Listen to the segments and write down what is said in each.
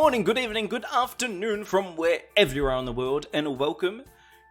morning, good evening, good afternoon from wherever you are in the world, and welcome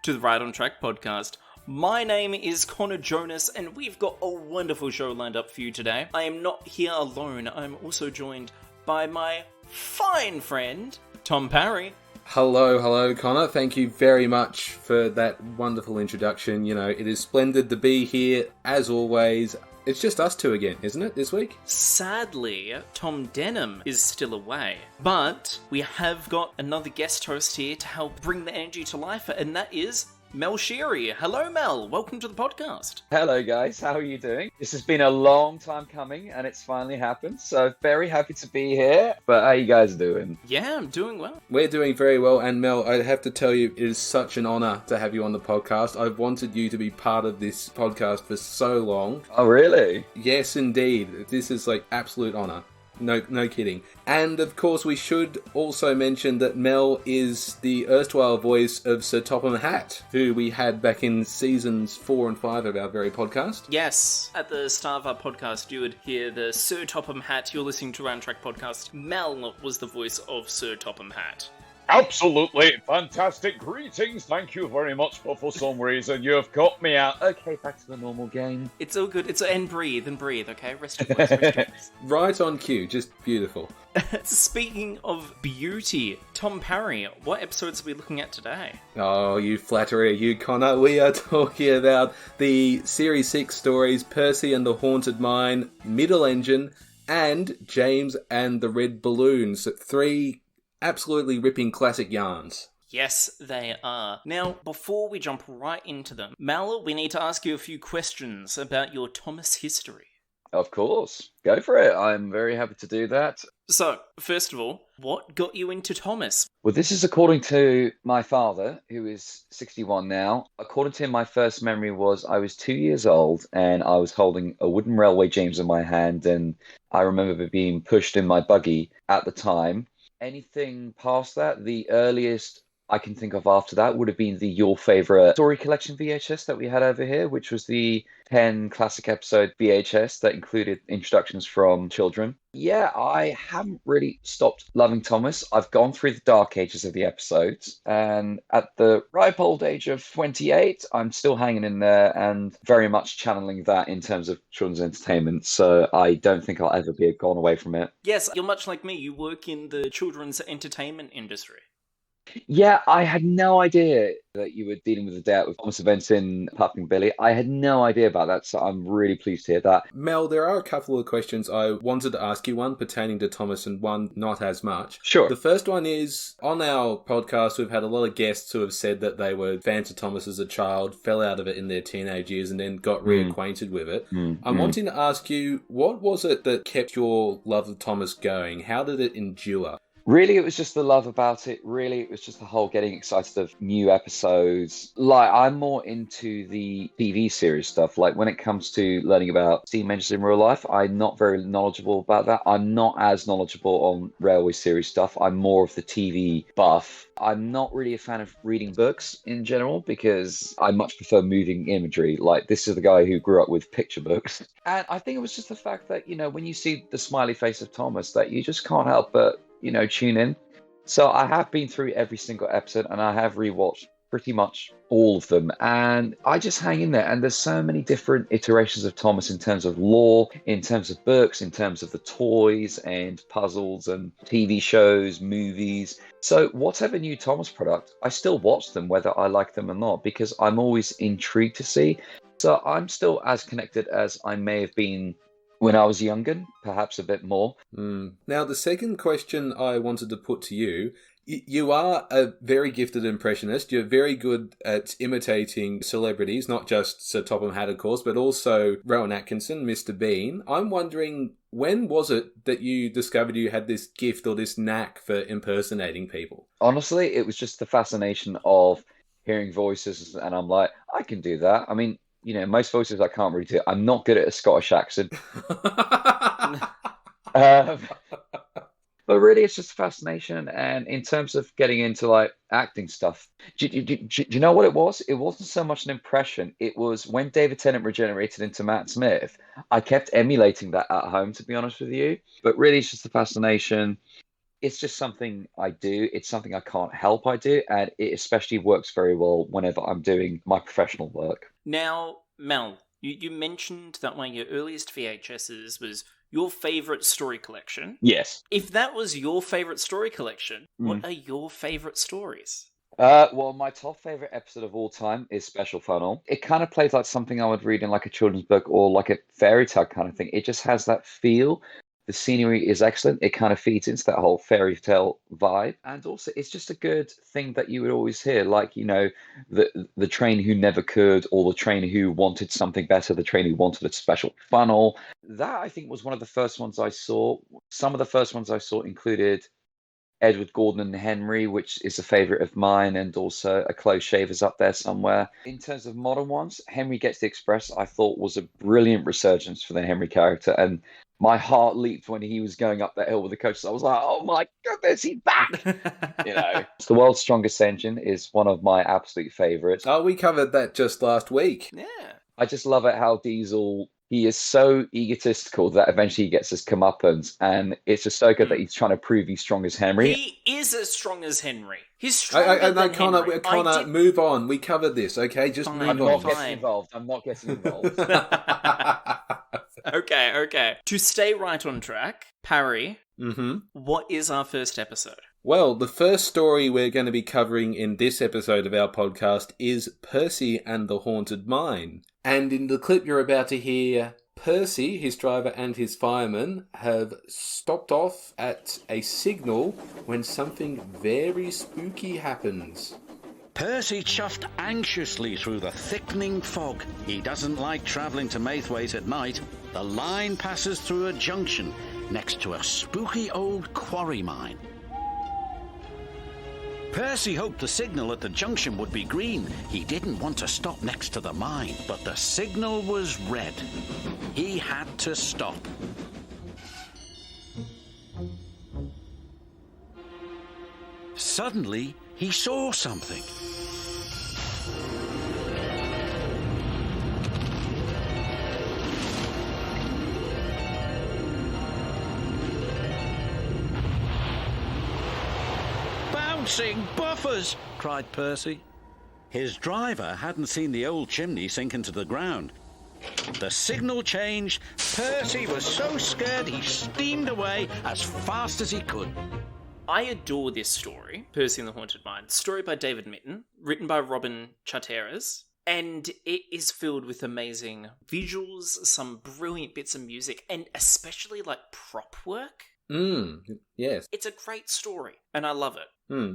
to the Right on Track podcast. My name is Connor Jonas, and we've got a wonderful show lined up for you today. I am not here alone. I'm also joined by my fine friend, Tom Parry. Hello, Connor. Thank you very much for that wonderful introduction. You know, it is splendid to be here, as always. It's just us two again, isn't it, this week? Sadly, Tom Denham is still away, but we have got another guest host here to help bring the energy to life, and that is Mel Shiri. Hello, Mel. Welcome to the podcast. Hello, guys. How are you doing? This has been a long time coming, and it's finally happened, so very happy to be here. But how you guys doing? Yeah, I'm doing well. We're doing very well, and Mel, I have to tell you, it is such an honour to have you on the podcast. I've wanted you to be part of this podcast for so long. Oh, really? Yes, indeed. This is like absolute honour. No kidding. And of course we should also mention that Mel is the erstwhile voice of Sir Topham Hatt, who we had back in seasons 4 and 5 of our very podcast. Yes, at the start of our podcast you would hear the Sir Topham Hatt. You're listening to Round Track Podcast. Mel was the voice of Sir Topham Hatt. Absolutely fantastic. Greetings. Thank you very much, but for some reason you've cut me out. Okay, back to the normal game. It's all good. And breathe, okay? Rest your voice, rest your voice. Right on cue, just beautiful. Speaking of beauty, Tom Parry, what episodes are we looking at today? Oh, you flatterer, you Connor. We are talking about the Series 6 stories, Percy and the Haunted Mine, Middle Engine, and James and the Red Balloons. 3 absolutely ripping classic yarns. Yes, they are. Now, before we jump right into them, Mel, we need to ask you a few questions about your Thomas history. Of course. Go for it. I'm very happy to do that. So, first of all, what got you into Thomas? Well, this is according to my father, who is 61 now. According to him, my first memory was I was 2 years old and I was holding a wooden railway James in my hand, and I remember being pushed in my buggy at the time. Anything past that, the earliest I can think of after that would have been the Your Favourite Story Collection VHS that we had over here, which was the 10 classic episode VHS that included introductions from children. Yeah, I haven't really stopped loving Thomas. I've gone through the dark ages of the episodes, and at the ripe old age of 28, I'm still hanging in there and very much channeling that in terms of children's entertainment, so I don't think I'll ever be gone away from it. Yes, you're much like me. You work in the children's entertainment industry. Yeah, I had no idea that you were dealing with the debt with Thomas events in Puffing Billy. I had no idea about that, so I'm really pleased to hear that. Mel, there are a couple of questions I wanted to ask you, one pertaining to Thomas and one not as much. Sure. The first one is, on our podcast, we've had a lot of guests who have said that they were fans of Thomas as a child, fell out of it in their teenage years, and then got reacquainted with it. I'm wanting to ask you, what was it that kept your love of Thomas going? How did it endure? Really, it was just the love about it. Really, it was just the whole getting excited of new episodes. Like, I'm more into the TV series stuff. Like, when it comes to learning about steam engines in real life, I'm not very knowledgeable about that. I'm not as knowledgeable on railway series stuff. I'm more of the TV buff. I'm not really a fan of reading books in general because I much prefer moving imagery. Like, this is the guy who grew up with picture books. And I think it was just the fact that, you know, when you see the smiley face of Thomas, that you just can't help but, you know, tune in. So I have been through every single episode and I have rewatched pretty much all of them, and I just hang in there. And there's so many different iterations of Thomas in terms of lore, in terms of books, in terms of the toys and puzzles and TV shows, movies. So whatever new Thomas product, I still watch them whether I like them or not, because I'm always intrigued to see. So I'm still as connected as I may have been when I was younger, perhaps a bit more. Now, the second question I wanted to put to you, you are a very gifted impressionist. You're very good at imitating celebrities, not just Sir Topham Hatt, of course, but also Rowan Atkinson, Mr. Bean. I'm wondering, when was it that you discovered you had this gift or this knack for impersonating people? Honestly, it was just the fascination of hearing voices, and I'm like, I can do that. I mean, you know, most voices I can't really do. I'm not good at a Scottish accent. But really, it's just fascination. And in terms of getting into like acting stuff, do you know what it was? It wasn't so much an impression. It was when David Tennant regenerated into Matt Smith, I kept emulating that at home, to be honest with you. But really, it's just the fascination. it's just something I do. It's something I can't help I do, and it especially works very well whenever I'm doing my professional work. Now, Mel, you mentioned that one of your earliest VHSs was your favourite story collection. Yes. If that was your favourite story collection, what are your favourite stories? Well, my top favorite episode of all time is Special Funnel. It kind of plays like something I would read in like a children's book or like a fairy tale kind of thing. It just has that feel. The scenery is excellent. It kind of feeds into that whole fairy tale vibe. And also, it's just a good thing that you would always hear, like, the train who never could, or the train who wanted something better, the train who wanted a special funnel. That, I think, was one of the first ones I saw. Some of the first ones I saw included Edward Gordon and Henry, which is a favorite of mine, and also A Close Shaver's up there somewhere. In terms of modern ones, Henry Gets the Express, I thought was a brilliant resurgence for the Henry character, and my heart leaped when he was going up that hill with the coach. So I was like, oh my goodness, he's back! It's The World's Strongest Engine is one of my absolute favorites. Oh, we covered that just last week. Yeah. I just love it how Diesel, he is so egotistical that eventually he gets his comeuppance, and it's just so good that he's trying to prove he's strong as Henry. He is as strong as Henry. He's stronger than Henry. Connor, move on. We covered this, okay? Just move I'm on. not getting involved. I'm not getting involved. Okay. To stay right on track, Parry, Mm-hmm. what is our first episode? Well, the first story we're going to be covering in this episode of our podcast is Percy and the Haunted Mine. And in the clip you're about to hear, Percy, his driver and his fireman have stopped off at a signal when something very spooky happens. Percy chuffed anxiously through the thickening fog. He doesn't like travelling to Maithwaite at night. The line passes through a junction next to a spooky old quarry mine. Percy hoped the signal at the junction would be green. He didn't want to stop next to the mine, but the signal was red. He had to stop. Suddenly, he saw something. Bouncing buffers! Cried Percy. His driver hadn't seen the old chimney sink into the ground. The signal changed. Percy was so scared he steamed away as fast as he could. I adore this story, Percy and the Haunted Mine. Story by David Mitton, written by Robin Charteris, and it is filled with amazing visuals, some brilliant bits of music, and especially like prop work. Yes. It's a great story, and I love it.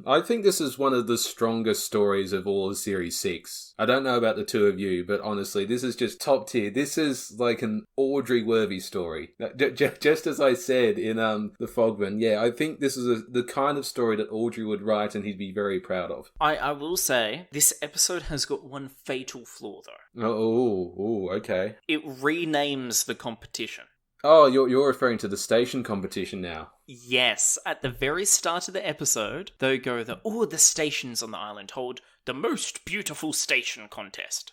I think this is one of the strongest stories of all of Series 6. I don't know about the two of you, but honestly, this is just top tier. This is like an Audrey-worthy story. Just as I said in The Fogman, yeah, I think this is the kind of story that Audrey would write and he'd be very proud of. I will say, this episode has got one fatal flaw, though. Oh, okay. It renames the competition. Oh, you're referring to the station competition now. Yes, at the very start of the episode, they go the stations on the island hold the most beautiful station contest.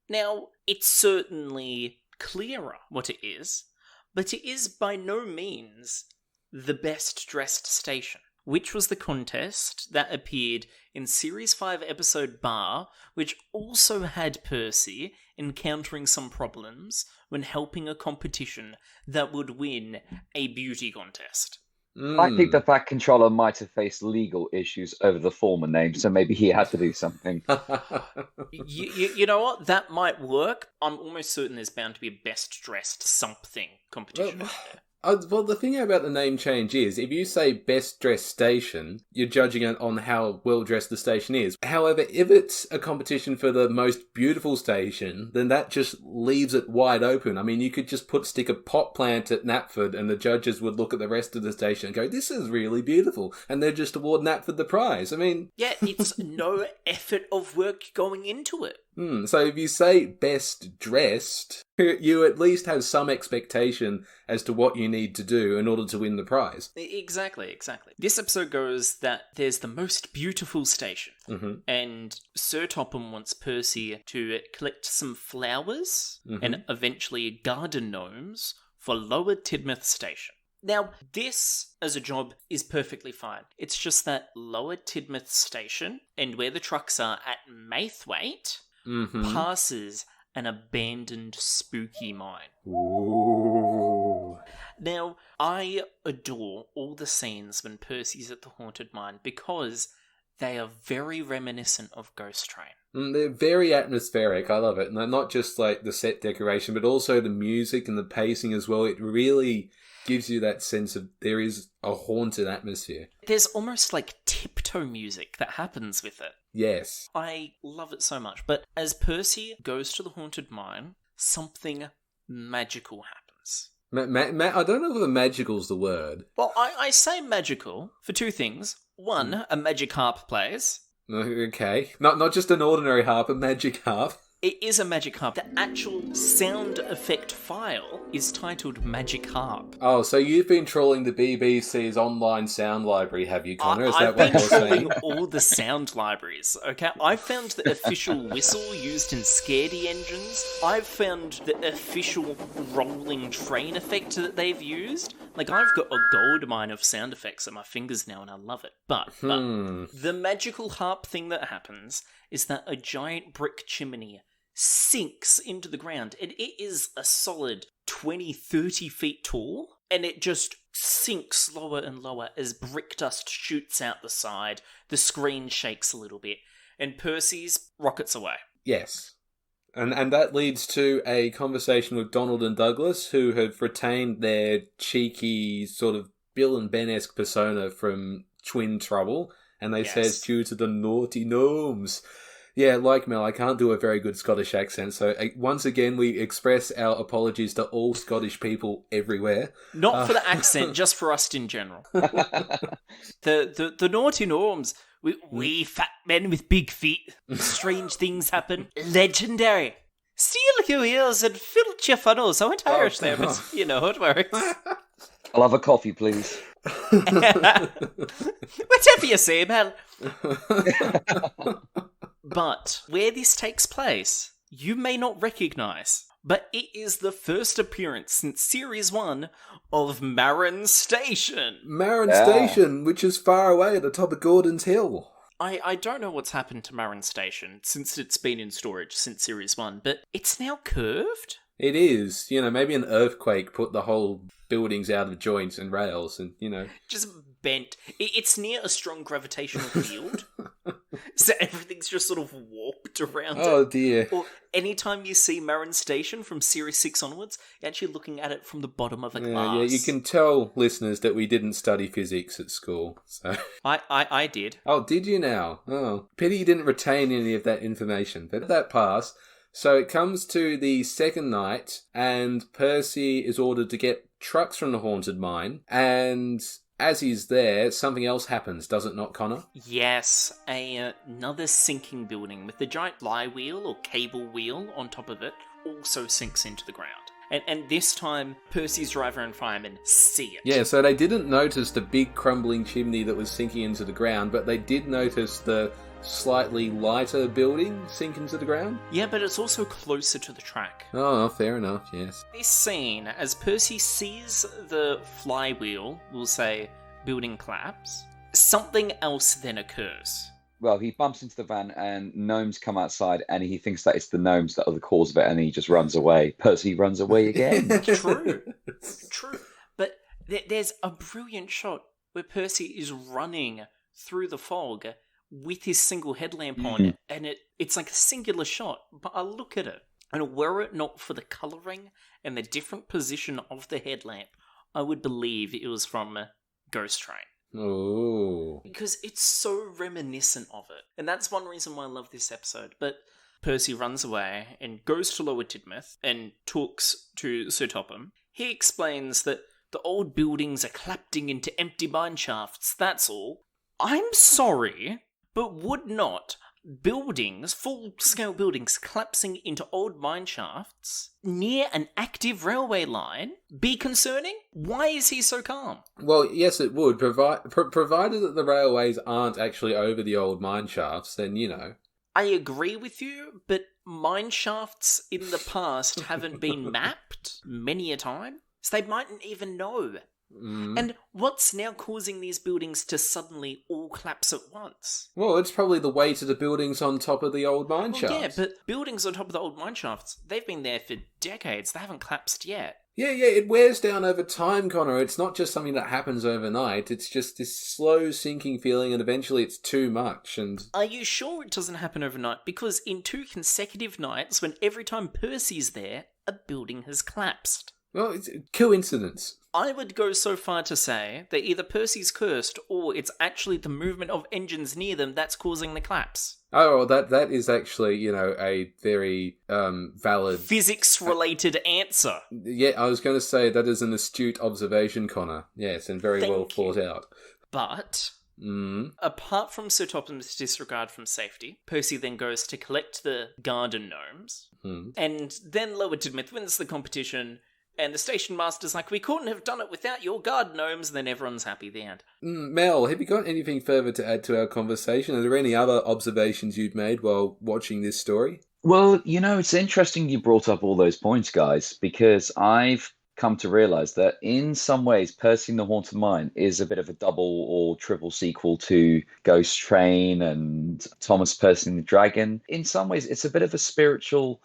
Now, it's certainly clearer what it is, but it is by no means the best dressed station, which was the contest that appeared in Series 5 episode Bar, which also had Percy encountering some problems when helping a competition that would win a beauty contest. I think that controller might have faced legal issues over the former name, so maybe he had to do something. You know what? That might work. I'm almost certain there's bound to be a best dressed something competition out there. Well, the thing about the name change is, if you say best dressed station, you're judging it on how well dressed the station is. However, if it's a competition for the most beautiful station, then that just leaves it wide open. I mean, you could just stick a pot plant at Knapford and the judges would look at the rest of the station and go, this is really beautiful. And they'd just award Knapford the prize. I mean... Yeah, it's no effort of work going into it. So if you say best dressed, you at least have some expectation as to what you need to do in order to win the prize. Exactly. This episode goes that there's the most beautiful station, and Sir Topham wants Percy to collect some flowers and eventually garden gnomes for Lower Tidmouth Station. Now, this as a job is perfectly fine. It's just that Lower Tidmouth Station and where the trucks are at Maithwaite passes an abandoned spooky mine. Ooh. Now, I adore all the scenes when Percy's at the haunted mine because they are very reminiscent of Ghost Train. They're very atmospheric. I love it. And not just like the set decoration, but also the music and the pacing as well. It really gives you that sense of there is a haunted atmosphere. There's almost like tiptoe music that happens with it. Yes. I love it so much. But as Percy goes to the haunted mine, something magical happens. I don't know if the magical's the word. Well, I say magical for two things. One, a magic harp plays. Okay. Not just an ordinary harp, a magic harp. It is a magic harp. The actual sound effect file is titled Magic Harp. Oh, so you've been trawling the BBC's online sound library, have you, Connor? Is that I've what been you're saying? trawling all the sound libraries, okay? I found the official whistle used in Scaredy engines. I've found the official rolling train effect that they've used. Like, I've got a gold mine of sound effects at my fingers now, and I love it. But the magical harp thing that happens is that a giant brick chimney sinks into the ground, and it is a solid 20-30 feet tall, and it just sinks lower and lower as brick dust shoots out the side, the screen shakes a little bit, and Percy's rockets away. Yes. And that leads to a conversation with Donald and Douglas, who have retained their cheeky sort of Bill and Ben-esque persona from Twin Trouble, and they say it's due to the naughty gnomes. Yeah, like Mel, I can't do a very good Scottish accent, so once again we express our apologies to all Scottish people everywhere. Not for the accent, just for us in general. The naughty gnomes, we fat men with big feet, strange things happen, legendary. Steal your ears and filch your funnels. I went Irish there, but you know it works. I'll have a coffee, please. Whatever you say, Mel. But where this takes place, you may not recognise, but it is the first appearance since Series 1 of Marin Station. Marin Station, which is far away at the top of Gordon's Hill. I don't know what's happened to Marin Station since it's been in storage since Series 1, but it's now curved? It is. You know, maybe an earthquake put the whole buildings out of joints and rails and, you know. Just bent. It's near a strong gravitational field. So everything's just sort of warped around it. Oh, dear. Or anytime you see Marin Station from Series 6 onwards, you're actually looking at it from the bottom of a glass. Yeah, you can tell, listeners, that we didn't study physics at school. So I did. Oh, did you now? Oh, pity you didn't retain any of that information. But that passed. So it comes to the second night, and Percy is ordered to get trucks from the haunted mine, and as he's there, something else happens, does it not, Connor? Yes, another sinking building with the giant flywheel or cable wheel on top of it also sinks into the ground. And this time, Percy's driver and firemen see it. Yeah, so they didn't notice the big crumbling chimney that was sinking into the ground, but they did notice the slightly lighter building sink into the ground? Yeah, but it's also closer to the track. Oh, fair enough, yes. This scene, as Percy sees the flywheel, we'll say, building collapse, something else then occurs. Well, he bumps into the van and gnomes come outside and he thinks that it's the gnomes that are the cause of it and he just runs away. Percy runs away again. True. But there's a brilliant shot where Percy is running through the fog with his single headlamp on, and it's like a singular shot, but I look at it, and were it not for the colouring and the different position of the headlamp, I would believe it was from Ghost Train. Oh. Because it's so reminiscent of it, and that's one reason why I love this episode. But Percy runs away and goes to Lower Tidmouth and talks to Sir Topham. He explains that the old buildings are collapsing into empty mine shafts, that's all. I'm sorry, but would not buildings, full-scale buildings collapsing into old mine shafts near an active railway line be concerning? Why is he so calm? Well, yes, it would, provided that the railways aren't actually over the old mine shafts, then, you know. I agree with you, but mine shafts in the past haven't been mapped many a time, so they mightn't even know And what's now causing these buildings to suddenly all collapse at once? Well, it's probably the weight of the buildings on top of the old mine shafts. Yeah, but buildings on top of the old mine shafts, they've been there for decades. They haven't collapsed yet. Yeah, it wears down over time, Connor. It's not just something that happens overnight. It's just this slow sinking feeling, and eventually it's too much. And are you sure it doesn't happen overnight? Because in 2 consecutive nights, when every time Percy's there, a building has collapsed. Well, it's a coincidence. I would go so far to say that either Percy's cursed, or it's actually the movement of engines near them that's causing the collapse. Oh, that is actually, a very valid... physics-related answer. Yeah, I was going to say that is an astute observation, Connor. Yes, and very well thought out. But... apart from Sir Topham's disregard from safety, Percy then goes to collect the garden gnomes, and then Lower Tidmouth wins the competition, and the station master's like, we couldn't have done it without your garden gnomes, and then everyone's happy, the end. Mel, have you got anything further to add to our conversation? Are there any other observations you've made while watching this story? Well, it's interesting you brought up all those points, guys, because I've come to realize that in some ways Percy and the Haunted Mine is a bit of a double or triple sequel to Ghost Train and Thomas Percy and the Dragon. In some ways it's a bit of a spiritual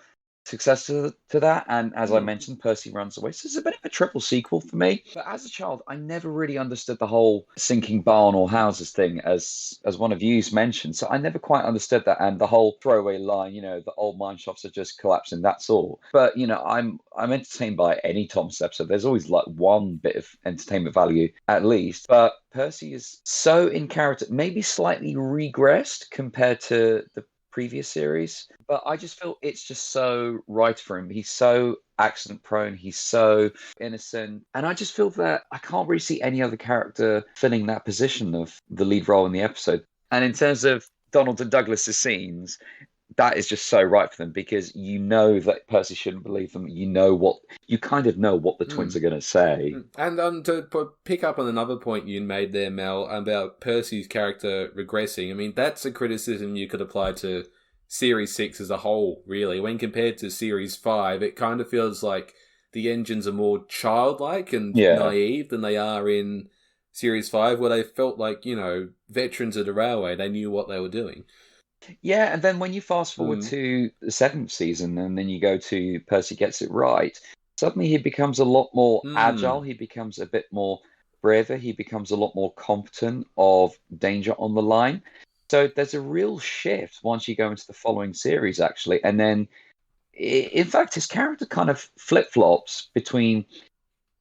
successor to that, and as I mentioned, Percy runs away, so it's a bit of a triple sequel for me. But as a child, I never really understood the whole sinking barn or houses thing, as one of you's mentioned, so I never quite understood that, and the whole throwaway line, the old mine shafts are just collapsing, that's all. But I'm entertained by any Thomas episode. There's always like one bit of entertainment value at least, but Percy is so in character, maybe slightly regressed compared to the previous series, but I just feel it's just so right for him. He's so accident prone, he's so innocent, and I just feel that I can't really see any other character filling that position of the lead role in the episode. And in terms of Donald and Douglas's scenes, that is just so right for them, because that Percy shouldn't believe them. You kind of know what the twins are going to say. And to pick up on another point you made there, Mel, about Percy's character regressing, I mean, that's a criticism you could apply to Series 6 as a whole, really. When compared to Series 5, it kind of feels like the engines are more childlike and naive than they are in Series 5, where they felt like, veterans of the railway. They knew what they were doing. Yeah, and then when you fast forward to the 7th season, and then you go to Percy Gets It Right, suddenly he becomes a lot more agile, he becomes a bit more braver, he becomes a lot more competent of danger on the line. So there's a real shift once you go into the following series, actually. And then, in fact, his character kind of flip-flops between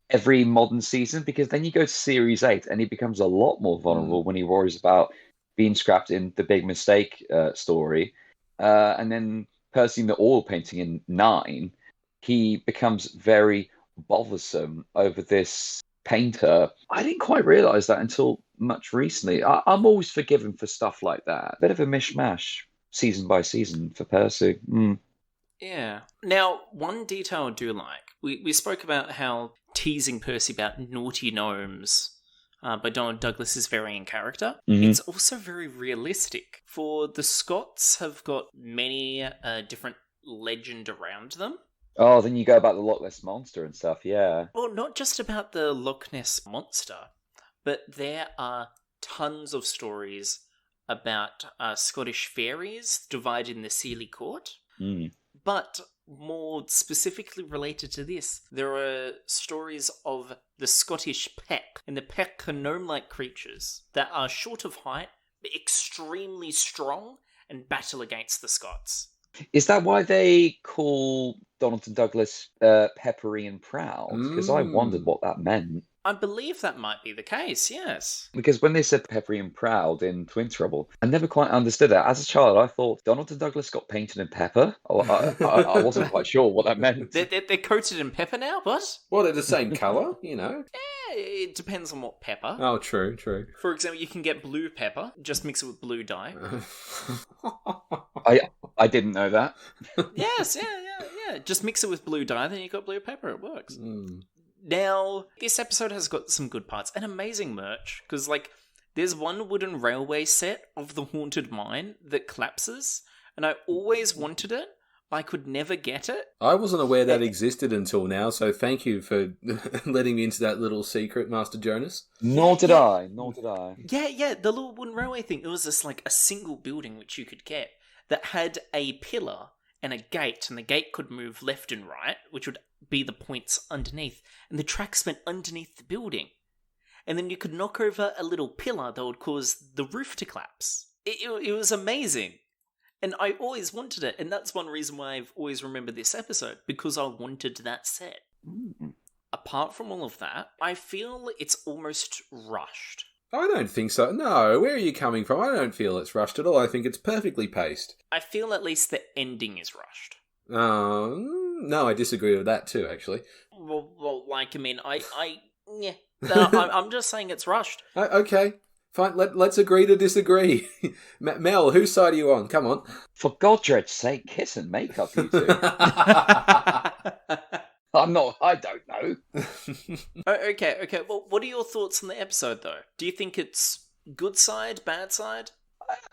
every modern season, because then you go to Series 8 and he becomes a lot more vulnerable when he worries about being scrapped in the Big Mistake story. And then Percy in the oil painting in 9, he becomes very bothersome over this painter. I didn't quite realise that until much recently. I'm always forgiven for stuff like that. Bit of a mishmash season by season for Percy. Yeah. Now, one detail I do like, we spoke about how teasing Percy about naughty gnomes by Donald Douglas is very in character. It's also very realistic. For the Scots have got many different legend around them. Oh, then you go about the Loch Ness Monster and stuff, yeah. Well, not just about the Loch Ness Monster, but there are tons of stories about Scottish fairies divided in the Sealy Court. But more specifically related to this, there are stories of the Scottish peck, and the peck are gnome-like creatures that are short of height, but extremely strong, and battle against the Scots. Is that why they call Donald and Douglas peppery and proud? Because I wondered what that meant. I believe that might be the case, yes. Because when they said peppery and proud in Twin Trouble, I never quite understood that. As a child, I thought Donald and Douglas got painted in pepper. I wasn't quite sure what that meant. They're coated in pepper now, what? Well, they're the same colour, Yeah, it depends on what pepper. Oh, true. For example, you can get blue pepper, just mix it with blue dye. I didn't know that. Yes, yeah. Just mix it with blue dye, then you got blue pepper, it works. Now, this episode has got some good parts and amazing merch, because, there's one wooden railway set of the Haunted Mine that collapses, and I always wanted it. I could never get it. I wasn't aware that existed until now, so thank you for letting me into that little secret, Master Jonas. Nor did I. Yeah, the little wooden railway thing. It was just like a single building which you could get that had a pillar and a gate, and the gate could move left and right, which would be the points underneath, and the tracks went underneath the building. And then you could knock over a little pillar that would cause the roof to collapse. It was amazing. And I always wanted it, and that's one reason why I've always remembered this episode, because I wanted that set. Apart from all of that, I feel it's almost rushed. I don't think so. No, where are you coming from? I don't feel it's rushed at all. I think it's perfectly paced. I feel at least the ending is rushed. No, I disagree with that too, actually. Well, like, I mean, yeah. No, I'm just saying it's rushed. Okay. Fine, let's agree to disagree. Mel, whose side are you on? Come on. For Godred's sake, kiss and make up, you two. I don't know. Okay. Well, what are your thoughts on the episode, though? Do you think it's good side, bad side?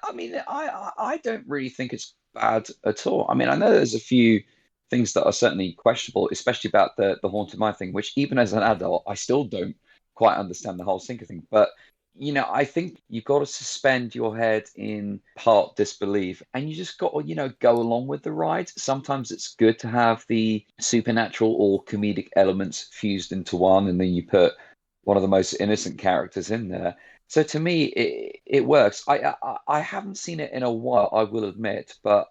I mean, I don't really think it's bad at all. I mean, I know there's a few things that are certainly questionable, especially about the Haunted Mine thing, which even as an adult, I still don't quite understand the whole sinker thing. But I think you've got to suspend your head in part disbelief, and you just got to, go along with the ride. Sometimes it's good to have the supernatural or comedic elements fused into one, and then you put one of the most innocent characters in there. So to me, it works. I haven't seen it in a while, I will admit, but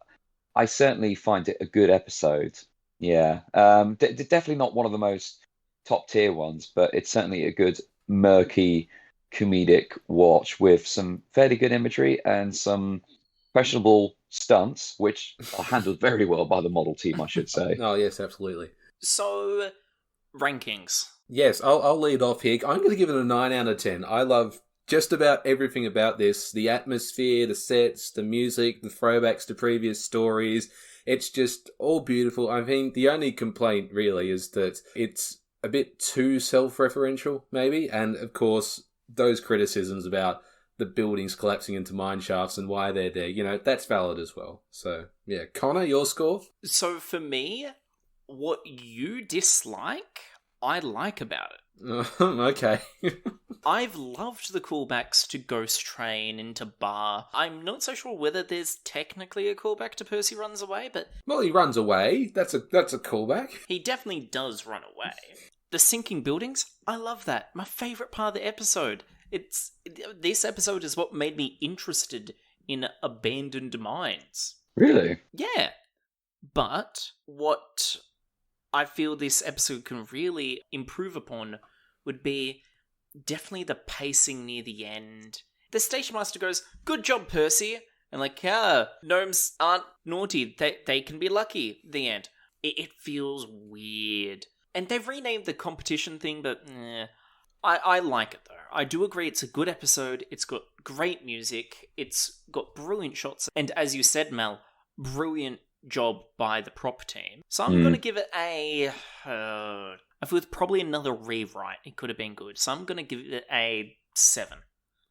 I certainly find it a good episode. Yeah, definitely not one of the most top tier ones, but it's certainly a good murky comedic watch with some fairly good imagery and some questionable stunts, which are handled very well by the model team, I should say. Oh, yes, absolutely. So, rankings. Yes, I'll lead off here. I'm going to give it a 9 out of 10. I love just about everything about this. The atmosphere, the sets, the music, the throwbacks to previous stories. It's just all beautiful. I think the only complaint, really, is that it's a bit too self-referential, maybe. And, of course, those criticisms about the buildings collapsing into mine shafts and why they're there, that's valid as well. So, yeah. Connor, your score? So, for me, what you dislike, I like about it. Okay. I've loved the callbacks to Ghost Train and to Bar. I'm not so sure whether there's technically a callback to Percy Runs Away, but... Well, he runs away. That's a callback. He definitely does run away. The sinking buildings, I love that. My favourite part of the episode. This episode is what made me interested in abandoned mines. Really? Yeah. But what I feel this episode can really improve upon would be definitely the pacing near the end. The station master goes, "Good job, Percy." And gnomes aren't naughty. They can be lucky. The end. It feels weird. And they've renamed the competition thing, but I like it, though. I do agree it's a good episode. It's got great music. It's got brilliant shots. And as you said, Mel, brilliant job by the prop team. So I'm going to give it a... I feel it's probably another rewrite. It could have been good. So I'm going to give it a 7.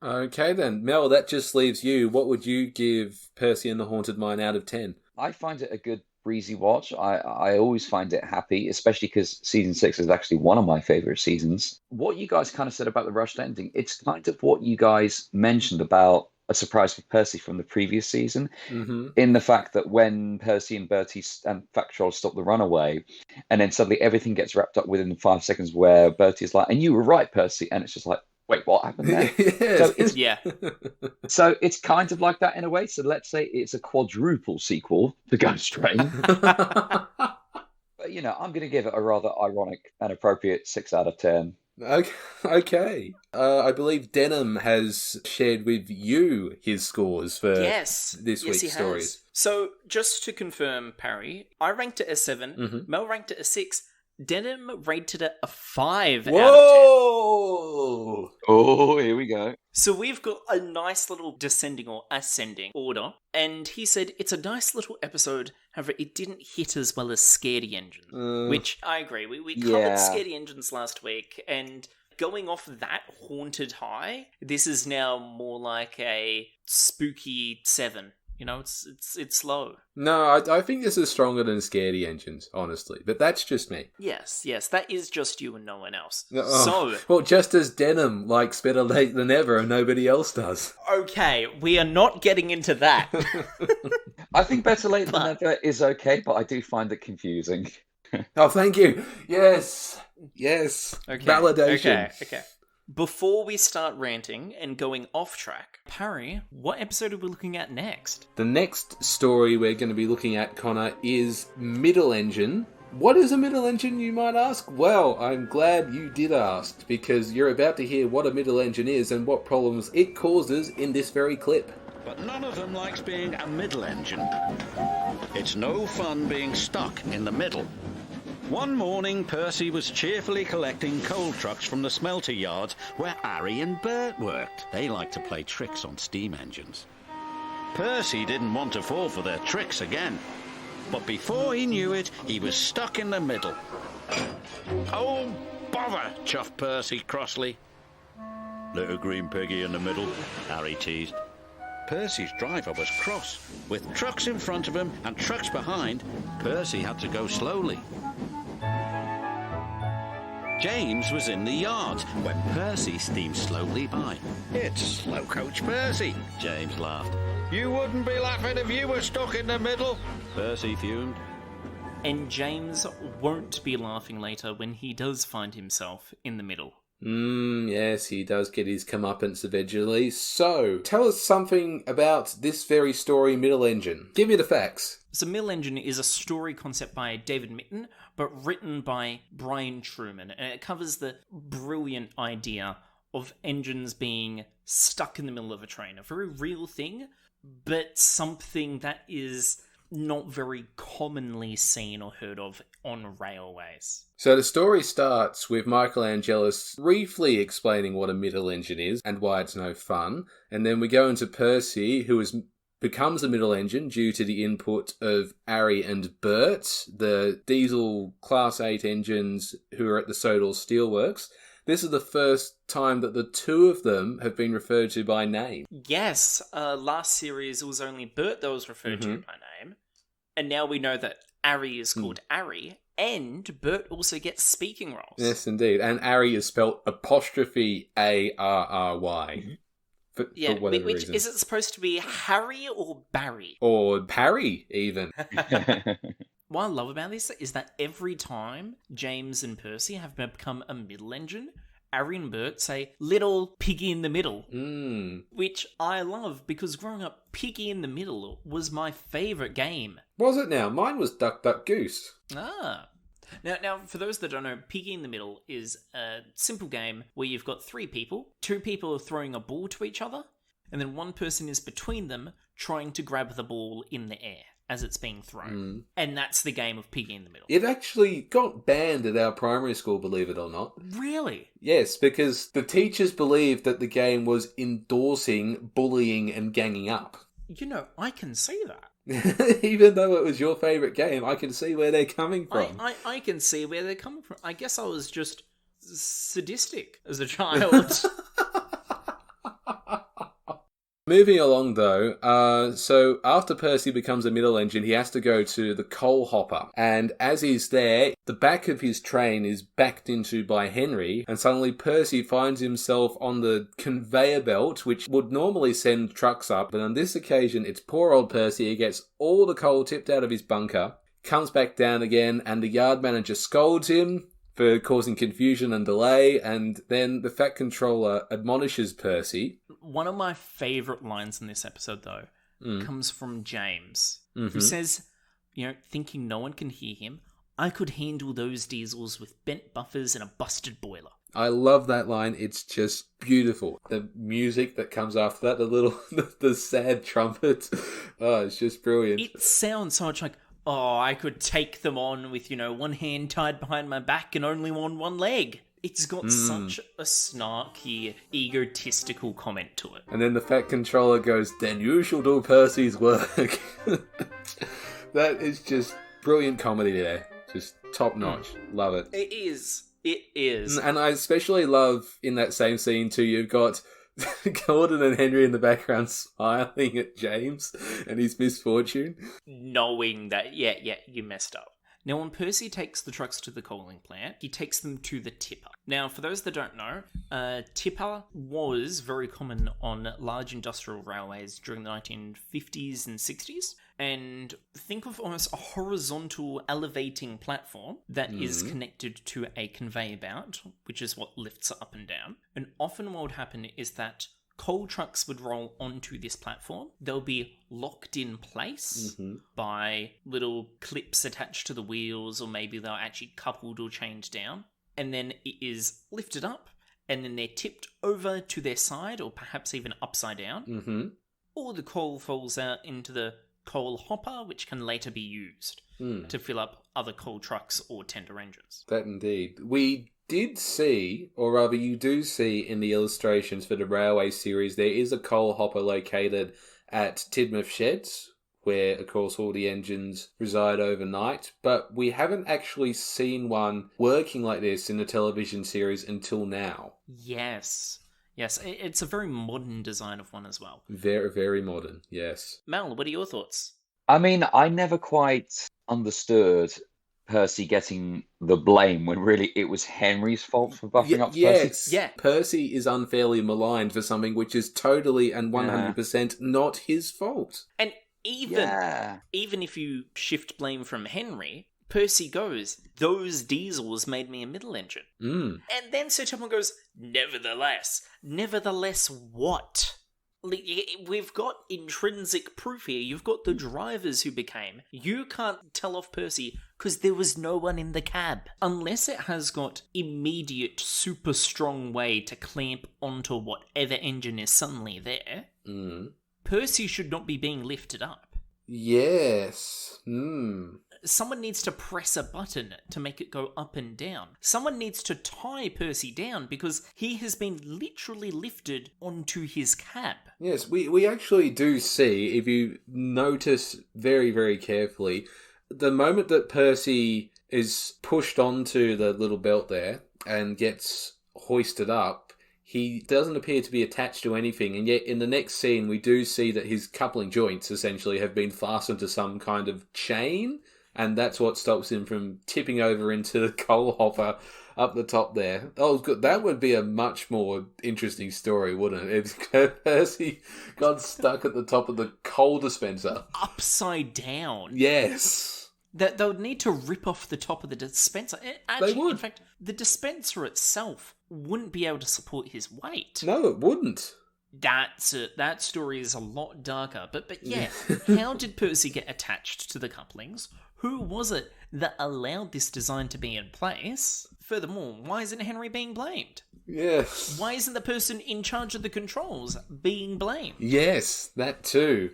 Okay, then. Mel, that just leaves you. What would you give Percy and the Haunted Mine out of 10? I find it a good breezy watch. I always find it happy, especially because season 6 is actually one of my favorite seasons. What you guys kind of said about the rushed ending, it's kind of what you guys mentioned about A Surprise for Percy from the previous season, in the fact that when Percy and Bertie and Factroll stop the runaway, and then suddenly everything gets wrapped up within 5 seconds, where Bertie is like, "And you were right, Percy," and it's just like, wait, what happened there? Yes. So it's kind of like that in a way. So let's say it's a quadruple sequel to Ghost Train. But, I'm going to give it a rather ironic and appropriate 6 out of 10. Okay. I believe Denham has shared with you his scores for this week's stories. So, just to confirm, Parry, I ranked it a 7, Mel ranked it a 6, Denham rated it a 5 out of 10. Whoa! Oh, here we go. So we've got a nice little descending or ascending order, and he said it's a nice little episode, however, it didn't hit as well as Scaredy Engine, which I agree. We covered Scaredy Engines last week, and going off that haunted high, this is now more like a spooky 7. You know, it's slow. No, I think this is stronger than Scaredy engines, honestly. But that's just me. Yes, that is just you and no one else. Oh, So... Well, just as Denham likes better late than ever and nobody else does. Okay, we are not getting into that. I think better late than never is okay, but I do find it confusing. Oh, thank you. Yes. Okay. Validation. Okay. Before we start ranting and going off track, Parry, what episode are we looking at next? The next story we're going to be looking at, Connor, is Middle Engine. What is a middle engine, you might ask? Well, I'm glad you did ask, because you're about to hear what a middle engine is and what problems it causes in this very clip. But none of them likes being a middle engine. It's no fun being stuck in the middle. One morning, Percy was cheerfully collecting coal trucks from the smelter yards where Parry and Bert worked. They like to play tricks on steam engines. Percy didn't want to fall for their tricks again. But before he knew it, he was stuck in the middle. Oh, bother, chuffed Percy crossly. Little green piggy in the middle, Parry teased. Percy's driver was cross. With trucks in front of him and trucks behind, Percy had to go slowly. James was in the yard when Percy steamed slowly by. It's Slow Coach Percy, James laughed. You wouldn't be laughing if you were stuck in the middle, Percy fumed. And James won't be laughing later when he does find himself in the middle. Yes, he does get his comeuppance eventually. So, tell us something about this very story, Middle Engine. Give me the facts. So Middle Engine is a story concept by David Mitton, but written by Brian Truman, and it covers the brilliant idea of engines being stuck in the middle of a train. A very real thing, but something that is not very commonly seen or heard of on railways. So the story starts with Michael Angelis briefly explaining what a middle engine is and why it's no fun, and then we go into Percy, who becomes a middle engine due to the input of Parry and Bert, the diesel Class 8 engines who are at the Sodal Steelworks. This is the first time that the two of them have been referred to by name. Yes, last series it was only Bert that was referred to by name, and now we know that Parry is called Parry, and Bert also gets speaking roles. Yes, indeed. And Parry is spelled apostrophe A-R-R-Y. For whatever reason. Is it supposed to be Harry or Barry? Or Parry, even. What I love about this is that every time James and Percy have become a middle engine, Parry and Bert say, little piggy in the middle. Which I love, because growing up, Piggy in the Middle was my favourite game. Was it now? Mine was Duck Duck Goose. Ah. Now, for those that don't know, Piggy in the Middle is a simple game where you've got three people. Two people are throwing a ball to each other, and then one person is between them trying to grab the ball in the air as it's being thrown. And that's the game of Piggy in the Middle. It actually got banned at our primary school, believe it or not. Really? Yes, because the teachers believed that the game was endorsing bullying and ganging up. You know, I can see that. Even though it was your favourite game, I can see where they're coming from. I can see where they're coming from. I guess I was just sadistic as a child. Moving along, though, so after Percy becomes a middle engine, he has to go to the coal hopper. And as he's there, the back of his train is backed into by Henry, and suddenly Percy finds himself on the conveyor belt, which would normally send trucks up. But on this occasion, it's poor old Percy. He gets all the coal tipped out of his bunker, comes back down again, and the yard manager scolds him for causing confusion and delay, and then the Fat Controller admonishes Percy. One of my favourite lines in this episode, though, comes from James, who says, thinking no one can hear him, I could handle those diesels with bent buffers and a busted boiler. I love that line. It's just beautiful. The music that comes after that, the sad trumpet. Oh, it's just brilliant. It sounds so much like, I could take them on with, one hand tied behind my back and only on one leg. It's got such a snarky, egotistical comment to it. And then the Fat Controller goes, then you shall do Percy's work. That is just brilliant comedy there. Just top notch. Love it. It is. It is. And I especially love, in that same scene too, you've got Gordon and Henry in the background smiling at James and his misfortune. Knowing that, yeah, you messed up. Now, when Percy takes the trucks to the coaling plant, he takes them to the tipper. Now, for those that don't know, tipper was very common on large industrial railways during the 1950s and 60s. And think of almost a horizontal elevating platform that is connected to a conveyor belt, which is what lifts it up and down. And often what would happen is that coal trucks would roll onto this platform. They'll be locked in place by little clips attached to the wheels, or maybe they're actually coupled or chained down. And then it is lifted up, and then they're tipped over to their side, or perhaps even upside down. Or the coal falls out into the coal hopper, which can later be used to fill up other coal trucks or tender engines. That indeed. We did see, or rather you do see in the illustrations for the Railway series, there is a coal hopper located at Tidmouth Sheds, where, of course, all the engines reside overnight, but we haven't actually seen one working like this in the television series until now. Yes, it's a very modern design of one as well. Very, very modern, yes. Mel, what are your thoughts? I mean, I never quite understood Percy getting the blame when really it was Henry's fault for buffing up to Percy. Yeah, Percy is unfairly maligned for something which is totally and 100% not his fault. And even if you shift blame from Henry, Percy goes, those diesels made me a middle engine. And then Sir Thomas goes, nevertheless what? We've got intrinsic proof here. You've got the drivers who became. You can't tell off Percy because there was no one in the cab. Unless it has got immediate, super strong way to clamp onto whatever engine is suddenly there, Percy should not be being lifted up. Yes. Someone needs to press a button to make it go up and down. Someone needs to tie Percy down because he has been literally lifted onto his cab. Yes, we actually do see, if you notice very, very carefully, the moment that Percy is pushed onto the little belt there and gets hoisted up, he doesn't appear to be attached to anything, and yet in the next scene we do see that his coupling joints essentially have been fastened to some kind of chain, and that's what stops him from tipping over into the coal hopper up the top there. Oh, good. That would be a much more interesting story, wouldn't it? If Percy got stuck at the top of the coal dispenser. Upside down. Yes. That they would need to rip off the top of the dispenser. Actually, They would. In fact, the dispenser itself wouldn't be able to support his weight. No, it wouldn't. That story is a lot darker. But yeah, how did Percy get attached to the couplings? Who was it that allowed this design to be in place? Furthermore, why isn't Henry being blamed? Yes. Why isn't the person in charge of the controls being blamed? Yes, that too.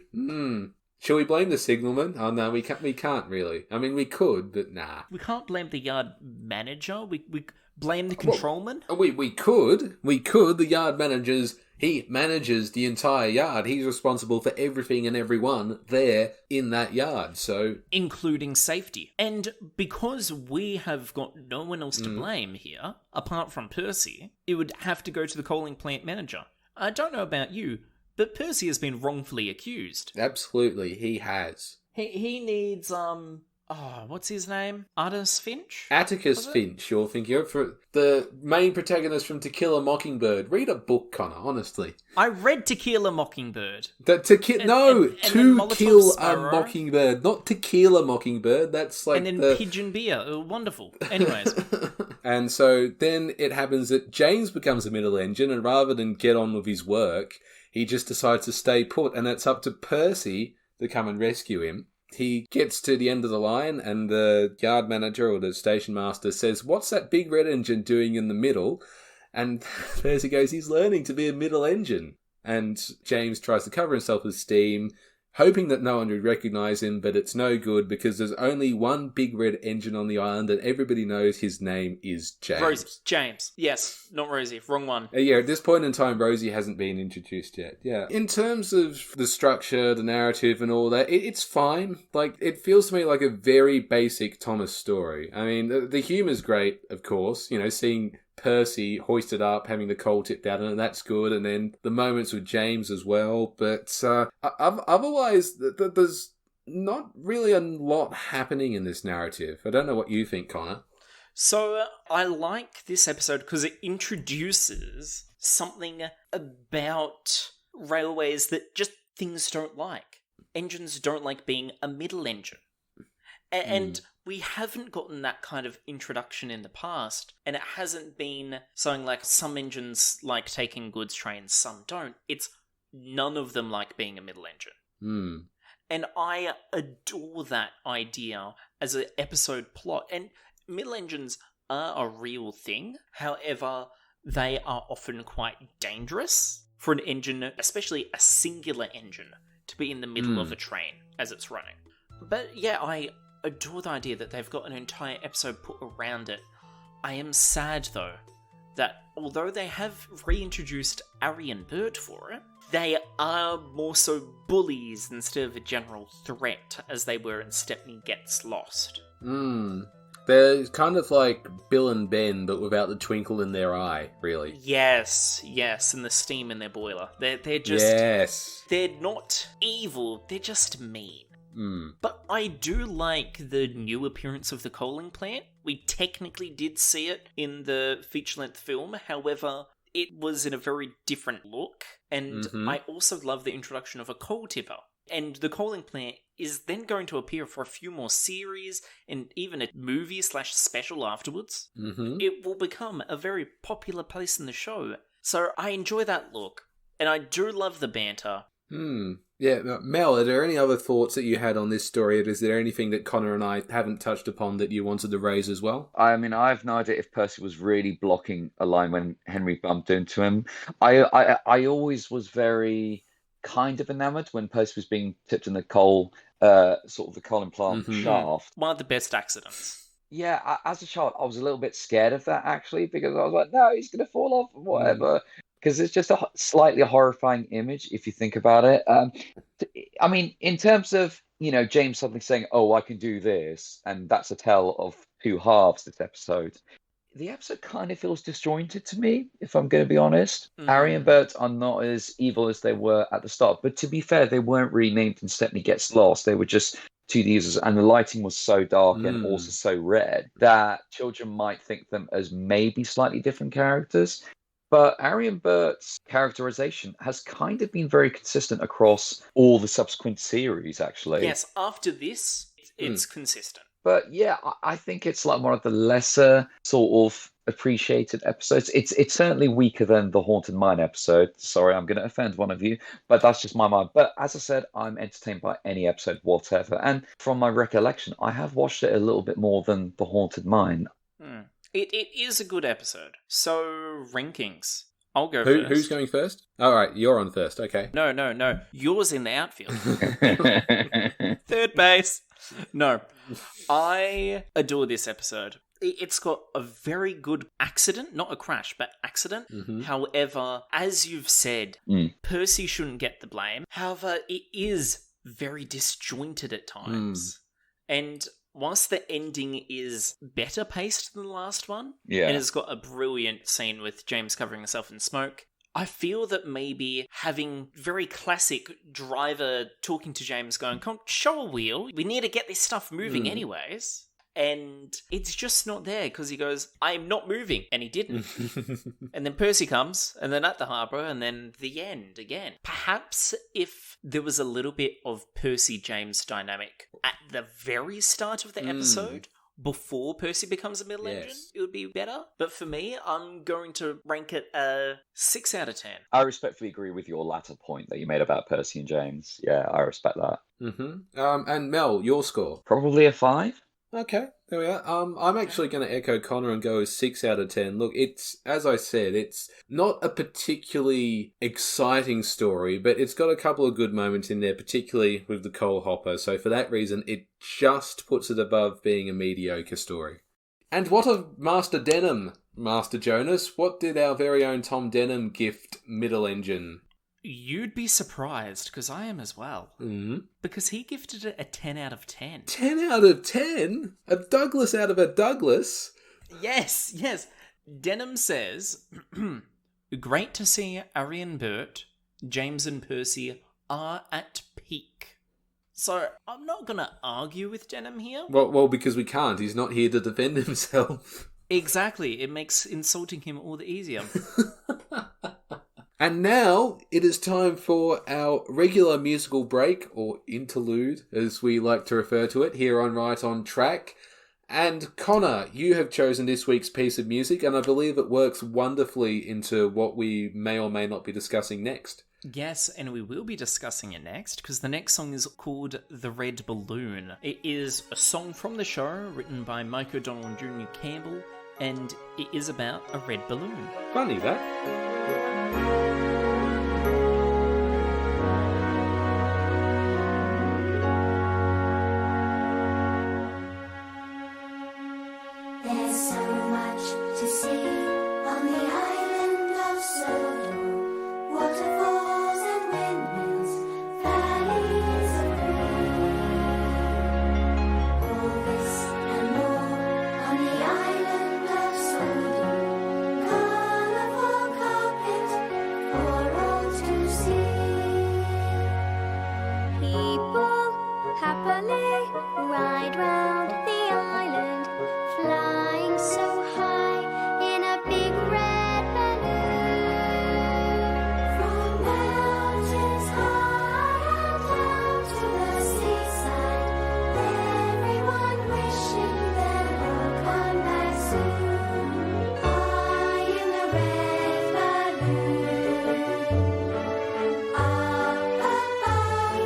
Shall we blame the signalman? Oh no, we can't really. I mean, we could, but nah. We can't blame the yard manager. We blame the controlman. Well, we could. The yard he manages the entire yard. He's responsible for everything and everyone there in that yard. So, including safety. And because we have got no one else to blame here, apart from Percy, it would have to go to the coaling plant manager. I don't know about you, but Percy has been wrongfully accused. Absolutely, he has. He needs, what's his name? Atticus Finch? Atticus Finch, you're thinking of, for the main protagonist from To Kill a Mockingbird. Read a book, Connor, honestly. I read To Kill a Mockingbird. To Kill a Mockingbird, not To Kill a Mockingbird. That's like and then Pigeon Beer. Wonderful. Anyways. And so then it happens that James becomes a middle engine, and rather than get on with his work, he just decides to stay put, and it's up to Percy to come and rescue him. He gets to the end of the line, and the yard manager or the station master says, "What's that big red engine doing in the middle?" And Percy goes, "He's learning to be a middle engine." And James tries to cover himself with steam, hoping that no one would recognise him, but it's no good because there's only one big red engine on the island, and everybody knows his name is James. Rosie. James. Yes, not Rosie. Wrong one. Yeah, at this point in time, Rosie hasn't been introduced yet. Yeah. In terms of the structure, the narrative and all that, it's fine. Like, it feels to me like a very basic Thomas story. I mean, the humour's great, of course. You know, seeing Percy hoisted up, having the coal tipped out, and that's good. And then the moments with James as well. But otherwise, there's not really a lot happening in this narrative. I don't know what you think, Connor. So I like this episode because it introduces something about railways that just things don't like. Engines don't like being a middle engine. And we haven't gotten that kind of introduction in the past, and it hasn't been something like some engines like taking goods trains, some don't. It's none of them like being a middle engine. And I adore that idea as an episode plot. And middle engines are a real thing. However, they are often quite dangerous for an engine, especially a singular engine, to be in the middle of a train as it's running. But yeah, I adore the idea that they've got an entire episode put around it. I am sad, though, that although they have reintroduced Parry and Bert for it, they are more so bullies instead of a general threat as they were in Stepney Gets Lost. They're kind of like Bill and Ben, but without the twinkle in their eye, really. Yes, and the steam in their boiler. They're just... Yes. They're not evil, they're just mean. But I do like the new appearance of the coaling plant. We technically did see it in the feature-length film, however, it was in a very different look, and I also love the introduction of a coal tipper. And the coaling plant is then going to appear for a few more series, and even a movie/special afterwards. It will become a very popular place in the show, so I enjoy that look, and I do love the banter. Yeah, Mel, are there any other thoughts that you had on this story? Is there anything that Connor and I haven't touched upon that you wanted to raise as well? I mean, I have no idea if Percy was really blocking a line when Henry bumped into him. I always was very kind of enamoured when Percy was being tipped in the coal, sort of the coal implant shaft. One of the best accidents. Yeah, as a child, I was a little bit scared of that, actually, because I was like, no, he's going to fall off, whatever. Because it's just a slightly horrifying image, if you think about it. I mean, in terms of, James suddenly saying, oh, I can do this, and that's a tale of two halves, this episode. The episode kind of feels disjointed to me, if I'm going to be honest. Parry and Bert are not as evil as they were at the start. But to be fair, they weren't renamed in Stepney Gets Lost. They were just two users, and the lighting was so dark and also so red that children might think them as maybe slightly different characters. But Parry and Bert's characterization has kind of been very consistent across all the subsequent series, actually. Yes, after this, it's consistent. But yeah, I think it's like one of the lesser sort of appreciated episodes. It's certainly weaker than the Haunted Mine episode. Sorry, I'm going to offend one of you, but that's just my mind. But as I said, I'm entertained by any episode whatever. And from my recollection, I have watched it a little bit more than the Haunted Mine. It is a good episode. So, rankings. I'll go first. Who's going first? All right, you're on first. Okay. No. Yours in the outfield. Third base. No. I adore this episode. It's got a very good accident, not a crash, but accident. However, as you've said, Percy shouldn't get the blame. However, it is very disjointed at times. And whilst the ending is better paced than the last one, and it's got a brilliant scene with James covering himself in smoke, I feel that maybe having very classic driver talking to James going, "Come, show a wheel, we need to get this stuff moving anyways." And it's just not there because he goes, "I'm not moving," and he didn't. And then Percy comes, and then at the harbour, and then the end again. Perhaps if there was a little bit of Percy-James dynamic at the very start of the episode, before Percy becomes a middle engine, it would be better. But for me, I'm going to rank it a 6 out of 10. I respectfully agree with your latter point that you made about Percy and James. Yeah, I respect that. And Mel, your score? Probably a 5. Okay, there we are. I'm actually going to echo Connor and go 6 out of 10. Look, it's, as I said, it's not a particularly exciting story, but it's got a couple of good moments in there, particularly with the coal hopper. So for that reason, it just puts it above being a mediocre story. And what of Master Denham, Master Jonas? What did our very own Tom Denham gift Middle Engine? You'd be surprised, because I am as well. Because he gifted it a 10 out of 10. 10 out of 10? A Douglas out of a Douglas? Yes. Denham says, great to see Ari and Bert, James and Percy are at peak. So I'm not going to argue with Denham here. Well, because we can't. He's not here to defend himself. Exactly. It makes insulting him all the easier. And now it is time for our regular musical break, or interlude, as we like to refer to it, here on Right on Track. And Connor, you have chosen this week's piece of music, and I believe it works wonderfully into what we may or may not be discussing next. Yes, and we will be discussing it next, because the next song is called The Red Balloon. It is a song from the show, written by Mike O'Donnell and Junior Campbell, and it is about a red balloon. Funny that. There's so much to see on the island of Sodor. Waterfalls and windmills, valleys of green. All this and more on the island of Sodor. Colorful carpet for all to see. People happily ride round the island, flying so high in a big red balloon. From mountains high and down to the seaside, everyone wishing them will come back soon. High in the red balloon, up above,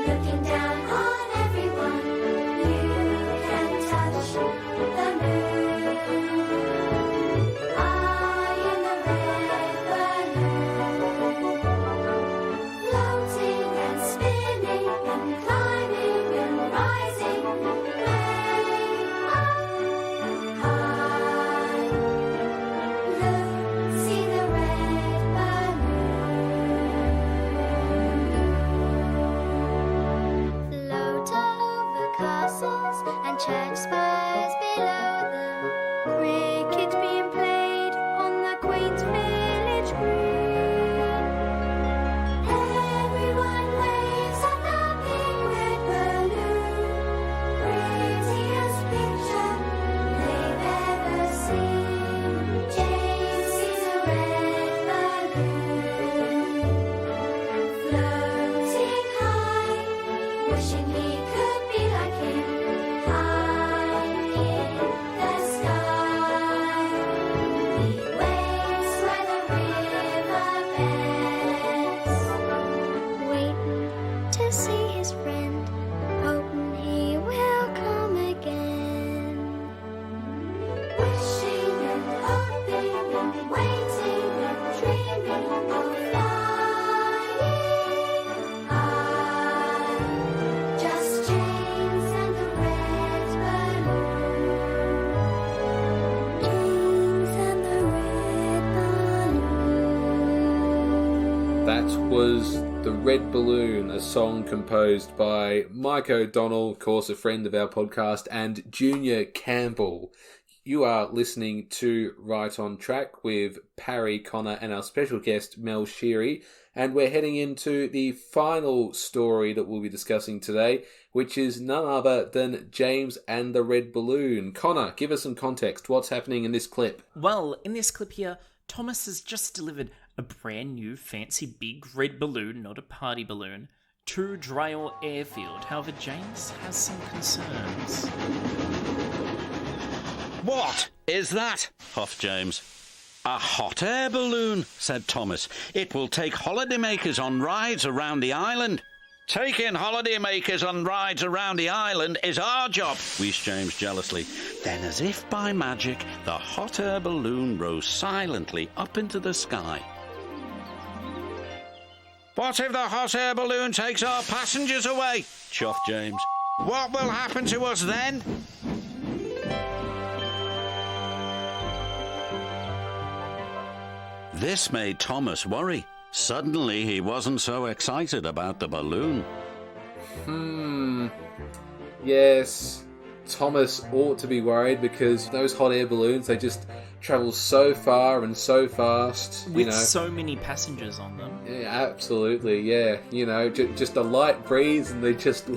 looking down on everyone, you can touch the moon. High in the red balloon, floating and spinning and climbing and rising way up high. Look, see the red balloon. Float over castles and church spires below them. Cricket being played on the quaint village green. Everyone waves at the big red balloon. Prettiest picture they've ever seen. James sees a red balloon floating high, wishing he could be like him, high in the sky. He waits where the river bends, waiting to see his friend, hoping he will come again. Wishing and hoping and waiting and dreaming of flying high. Just James and the red balloon. James and the red balloon. That was The Red Balloon, a song composed by Mike O'Donnell, of course a friend of our podcast, and Junior Campbell. You are listening to Right on Track with Parry, Connor, and our special guest, Mel Shiri, and we're heading into the final story that we'll be discussing today, which is none other than James and the Red Balloon. Connor, give us some context. What's happening in this clip? Well, in this clip here, Thomas has just delivered a brand new fancy big red balloon, not a party balloon, to Dryle Airfield. However, James has some concerns. What is that? Huffed James. A hot air balloon, said Thomas. It will take holidaymakers on rides around the island. Taking holidaymakers on rides around the island is our job, wheezed James jealously. Then, as if by magic, the hot air balloon rose silently up into the sky. What if the hot air balloon takes our passengers away? Chuffed James. What will happen to us then? This made Thomas worry. Suddenly, he wasn't so excited about the balloon. Yes. Thomas ought to be worried because those hot air balloons, they just travel so far and so fast. With so many passengers on them. Yeah, absolutely, yeah. Just a light breeze and they just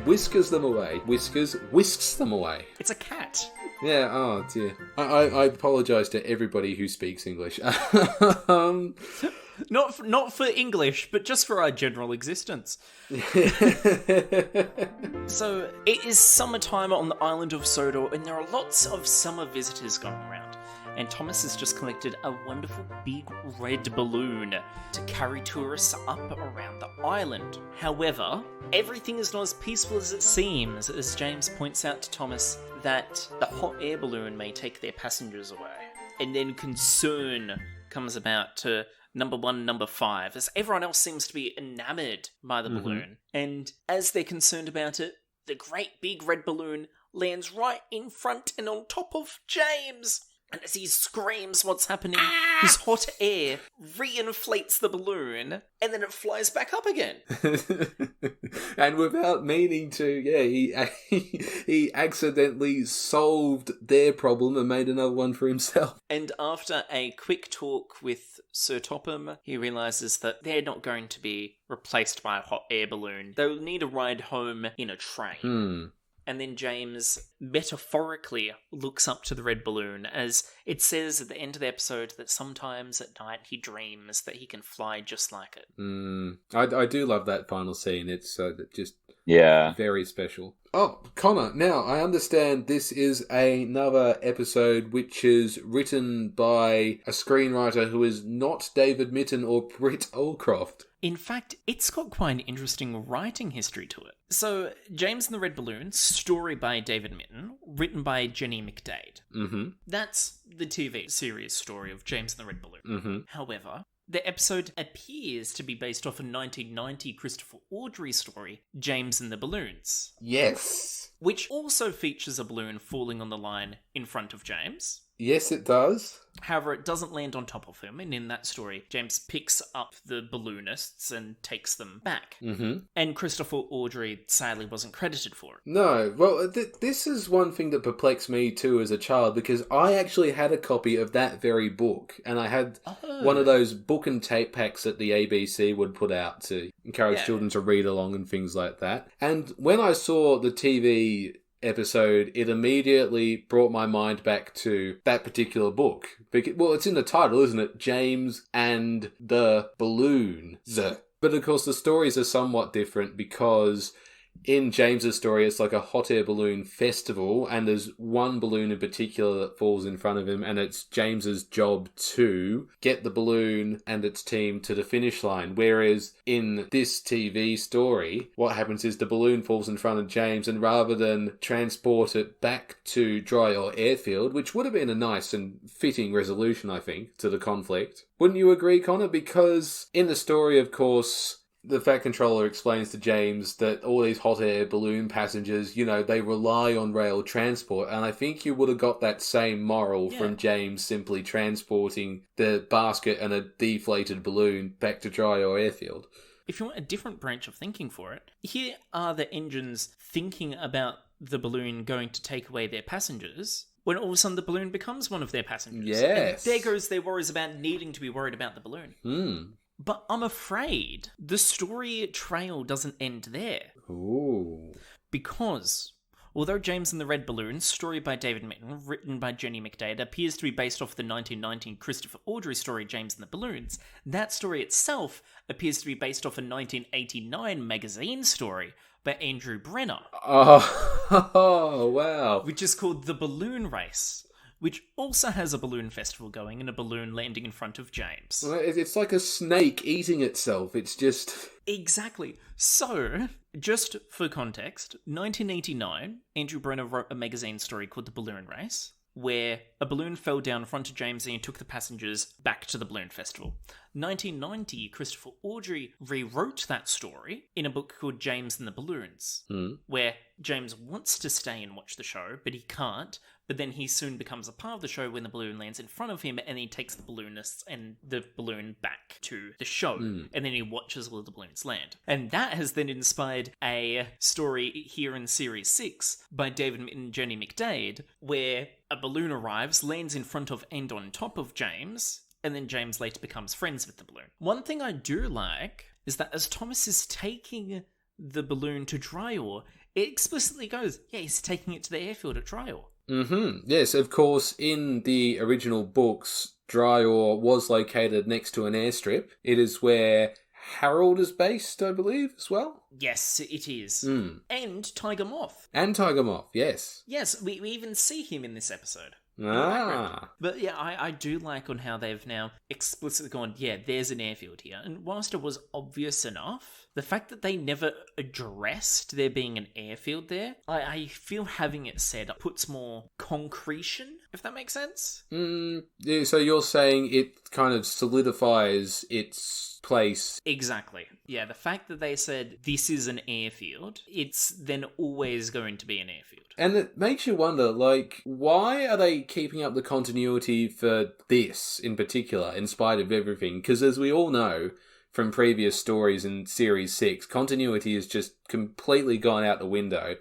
whiskers them away. Whisks them away. It's a cat. Yeah, oh dear. I apologise to everybody who speaks English. Not for English, but just for our general existence. So, it is summertime on the island of Sodor, and there are lots of summer visitors going around. And Thomas has just collected a wonderful big red balloon to carry tourists up around the island. However, everything is not as peaceful as it seems, as James points out to Thomas that the hot air balloon may take their passengers away. And then concern comes about to number 1, number 5, as everyone else seems to be enamoured by the balloon. And as they're concerned about it, the great big red balloon lands right in front and on top of James. And as he screams what's happening, his hot air reinflates the balloon, and then it flies back up again. And without meaning to, he accidentally solved their problem and made another one for himself. And after a quick talk with Sir Topham, he realises that they're not going to be replaced by a hot air balloon. They'll need a ride home in a train. And then James metaphorically looks up to the red balloon, as it says at the end of the episode that sometimes at night he dreams that he can fly just like it. I do love that final scene. It's just very special. Oh, Connor, now I understand this is another episode which is written by a screenwriter who is not David Mitton or Britt Allcroft. In fact, it's got quite an interesting writing history to it. So, James and the Red Balloon, story by David Mitton, written by Jenny McDade. That's the TV series story of James and the Red Balloon. However, the episode appears to be based off a 1990 Christopher Audrey story, James and the Balloons. Yes. Which also features a balloon falling on the line in front of James. Yes, it does. However, it doesn't land on top of him, and in that story, James picks up the balloonists and takes them back. And Christopher Audrey sadly wasn't credited for it. No, well, this is one thing that perplexed me too as a child, because I actually had a copy of that very book, and I had one of those book and tape packs that the ABC would put out to encourage children to read along and things like that. And when I saw the TV episode, it immediately brought my mind back to that particular book. Well, it's in the title, isn't it? James and the Balloons. But of course, the stories are somewhat different because in James's story, it's like a hot air balloon festival, and there's one balloon in particular that falls in front of him, and it's James's job to get the balloon and its team to the finish line. Whereas in this TV story, what happens is the balloon falls in front of James, and rather than transport it back to Dry or Airfield, which would have been a nice and fitting resolution, I think, to the conflict. Wouldn't you agree, Connor? Because in the story, of course, the Fat Controller explains to James that all these hot air balloon passengers, they rely on rail transport. And I think you would have got that same moral from James simply transporting the basket and a deflated balloon back to Dry or Airfield. If you want a different branch of thinking for it, here are the engines thinking about the balloon going to take away their passengers, when all of a sudden the balloon becomes one of their passengers. Yes. And there goes their worries about needing to be worried about the balloon. But I'm afraid the story trail doesn't end there. Ooh. Because although James and the Red Balloon, story by David Mitton, written by Jenny McDade, appears to be based off the 1919 Christopher Audrey story James and the Balloons, that story itself appears to be based off a 1989 magazine story by Andrew Brenner. Oh, wow. Which is called The Balloon Race, which also has a balloon festival going and a balloon landing in front of James. Well, it's like a snake eating itself. It's just... Exactly. So, just for context, 1989, Andrew Brenner wrote a magazine story called The Balloon Race, where a balloon fell down in front of James and he took the passengers back to the balloon festival. 1990, Christopher Audrey rewrote that story in a book called James and the Balloons, where James wants to stay and watch the show, but he can't. But then he soon becomes a part of the show when the balloon lands in front of him, and he takes the balloonists and the balloon back to the show. And then he watches all of the balloons land. And that has then inspired a story here in Series 6 by David and Jenny McDade, where a balloon arrives, lands in front of and on top of James, and then James later becomes friends with the balloon. One thing I do like is that as Thomas is taking the balloon to Dryor, it explicitly goes, yeah, he's taking it to the airfield at Dryor. Yes, of course, in the original books, Dryor was located next to an airstrip. It is where Harold is based, I believe, as well. Yes, it is. And Tiger Moth. And Tiger Moth, yes. Yes, we even see him in this episode. Ah. But yeah, I do like on how they've now explicitly gone, yeah, there's an airfield here. And whilst it was obvious enough, the fact that they never addressed there being an airfield there, I feel having it said puts more concretion, if that makes sense. Yeah, so you're saying it kind of solidifies its place. Exactly. Yeah, the fact that they said this is an airfield, it's then always going to be an airfield. And it makes you wonder, like, why are they keeping up the continuity for this in particular, in spite of everything? Because as we all know from previous stories in Series 6, continuity has just completely gone out the window.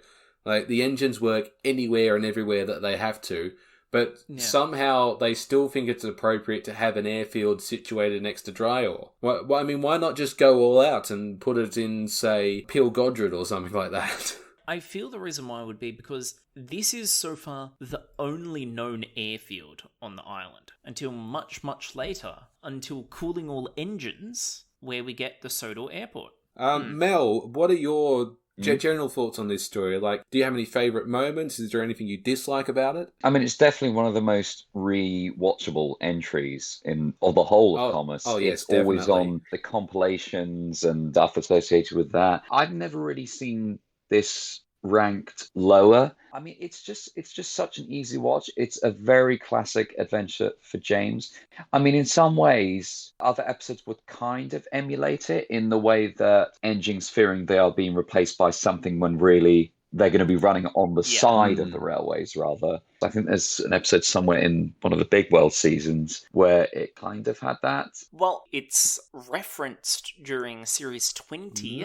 Like, the engines work anywhere and everywhere that they have to, but somehow they still think it's appropriate to have an airfield situated next to Dryor. I mean, why not just go all out and put it in, say, Peel Godred or something like that? I feel the reason why would be because this is so far the only known airfield on the island until much, much later, until Cooling All Engines, where we get the Sodor Airport. Mel, what are your general thoughts on this story? Like, do you have any favourite moments? Is there anything you dislike about it? I mean, it's definitely one of the most re-watchable entries of the whole of Thomas. Oh, yes, it's always definitely. on the compilations and stuff associated with that. I've never really seen this ranked lower. I mean, it's just such an easy watch. It's a very classic adventure for James. I mean, in some ways, other episodes would kind of emulate it in the way that Engines fearing they are being replaced by something when really they're going to be running on the side of the railways, rather. I think there's an episode somewhere in one of the Big World seasons where it kind of had that. Well, it's referenced during Series 20,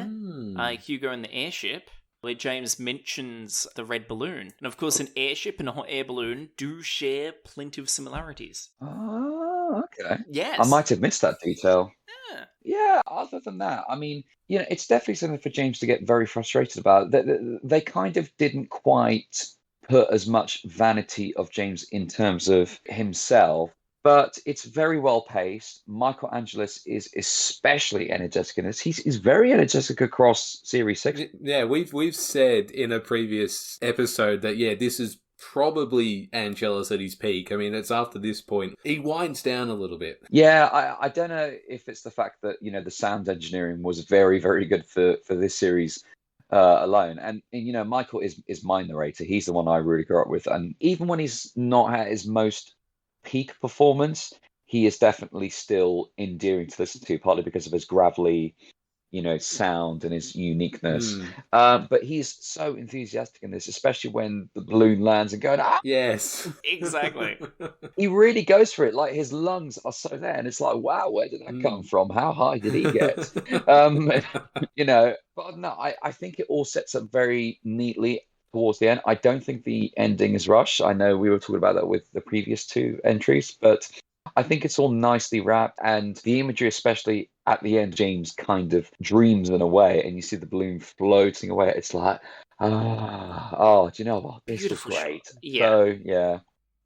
Hugo and the Airship, where James mentions the red balloon. And of course, an airship and a hot air balloon do share plenty of similarities. Oh, okay. Yes. I might have missed that detail. Yeah. Yeah, other than that, I mean, it's definitely something for James to get very frustrated about. They kind of didn't quite put as much vanity of James in terms of himself. But it's very well paced. Michael Angelis is especially energetic in this. He's very energetic across Series 6. Yeah, we've said in a previous episode that, this is probably Angelis at his peak. I mean, it's after this point. He winds down a little bit. Yeah, I don't know if it's the fact that, the sound engineering was very, very good for this series alone. And Michael is my narrator. He's the one I really grew up with. And even when he's not at his most peak performance, he is definitely still endearing to listen to, partly because of his gravelly sound and his uniqueness, but he's so enthusiastic in this, especially when the balloon lands and going yes, exactly. He really goes for it. Like, his lungs are so there, and it's like, wow, where did that come from? How high did he get? But no, I think it all sets up very neatly towards the end. I don't think the ending is rushed. I know we were talking about that with the previous two entries, but I think it's all nicely wrapped, and the imagery, especially at the end, James kind of dreams in a way, and you see the balloon floating away. It's like, do you know what? This Beautiful was great. shot. Yeah. So, yeah.